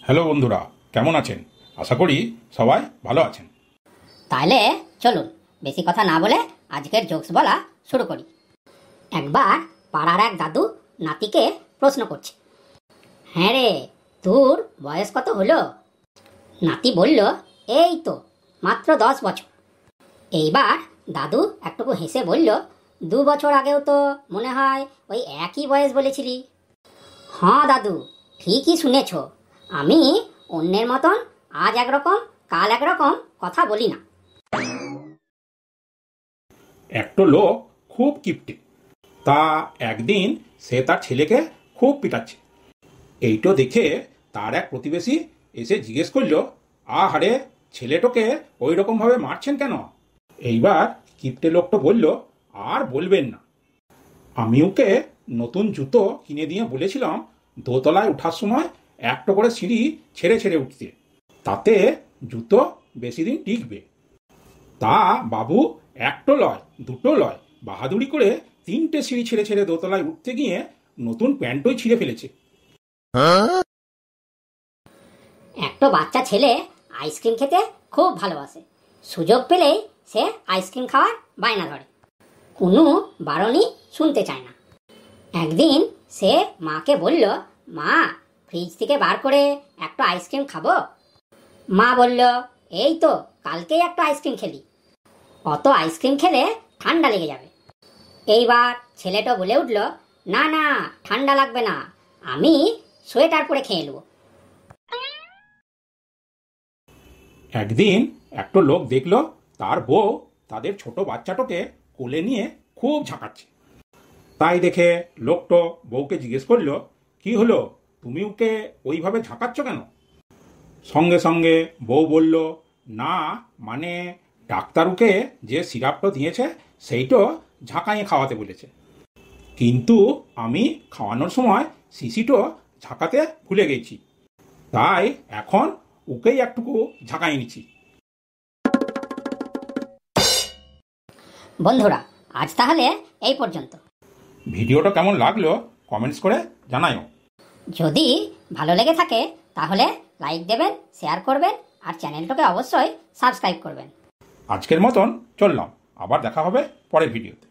Hello বন্ধুরা, কেমন আছেন? আশা করি সবাই ভালো আছেন। তাহলে চলুন বেশি কথা না বলে আজকের জোকস বলা শুরু করি। একবার পাড়ার এক দাদু নাতিকে প্রশ্ন করছে, হ্যাঁ রে, তোর বয়স কত হলো? নাতি বলল, এই তো মাত্র 10 বছর। এইবার দাদু একটুকু হেসে বলল, 2 বছর আগেও তো মনে হয় ওই একই বয়স বলেছিলি। হ্যাঁ দাদু, ঠিকই শুনেছ, আমি অন্যের মতন আজ একরকম কাল একরকম কথা বলি না। একটা লোক খুব কিপটে, তা একদিন সে তার ছেলেকে খুব পিটাচ্ছে। এইটো দেখে তার এক প্রতিবেশী এসে জিজ্ঞেস করলো, আহারে, ছেলেটাকে ওই রকমভাবে মারছেন কেন? এইবার কিপটে লোকটা বলল, আর বলবেন না, আমি ওকে নতুন জুতো কিনে দিয়ে বলেছিলাম দোতলায় ওঠার সময় একটা করে সিঁড়ি ছেড়ে ছেড়ে উঠতে, তাতে জুতো বেশি দিন টিকবে। তা বাবু একটা লয় দুটো লয়, বাহাদুরি করে 3টে সিঁড়ি ছেড়ে ছেড়ে দোতলায় উঠতে গিয়ে নতুন প্যান্টই ছিঁড়ে ফেলেছে। একটা বাচ্চা ছেলে আইসক্রিম খেতে খুব ভালোবাসে। সুযোগ পেলেই সে আইসক্রিম খাওয়ার বায়না ধরে, কোনো বারণই শুনতে চায় না। একদিন সে মাকে বলল, মা, ফ্রিজ থেকে বার করে একটা আইসক্রিম খাবো? মা বলল, এই তো কালকেই একটা আইসক্রিম খেলি, অত আইসক্রিম খেলে ঠান্ডা লেগে যাবে। এইবার ছেলেটা বলে উঠল, না না, ঠান্ডা লাগবে না, আমি সোয়েটার পরে খেয়ে নেবো। একদিন একটা লোক দেখলো তার বউ তাদের ছোট বাচ্চাটাকে কোলে নিয়ে খুব ঝাঁকাচ্ছে। তাই দেখে লোকটা বউকে জিজ্ঞেস করলো, কি হলো, তুমি ওকে ওইভাবে ঝাঁকাচ্ছ কেন? সঙ্গে সঙ্গে বউ বলল, না মানে ডাক্তার ওকে যে সিরাপটা দিয়েছে সেইটা ঝাঁকাইয়ে খাওয়াতে বলেছে, কিন্তু আমি খাওয়ানোর সময় শিশিটো ঝাঁকাতে ভুলে গেছি, তাই এখন ওকেই একটুকু ঝাঁকাই নিচ্ছি। বন্ধুরা, আজ তাহলে এই পর্যন্ত। ভিডিওটা কেমন লাগলো কমেন্টস করে জানাও। যদি ভালো লেগে থাকে তাহলে লাইক দেবেন, শেয়ার করবেন আর চ্যানেলটাকে অবশ্যই সাবস্ক্রাইব করবেন। আজকের মতন চললাম, আবার দেখা হবে পরের ভিডিওতে।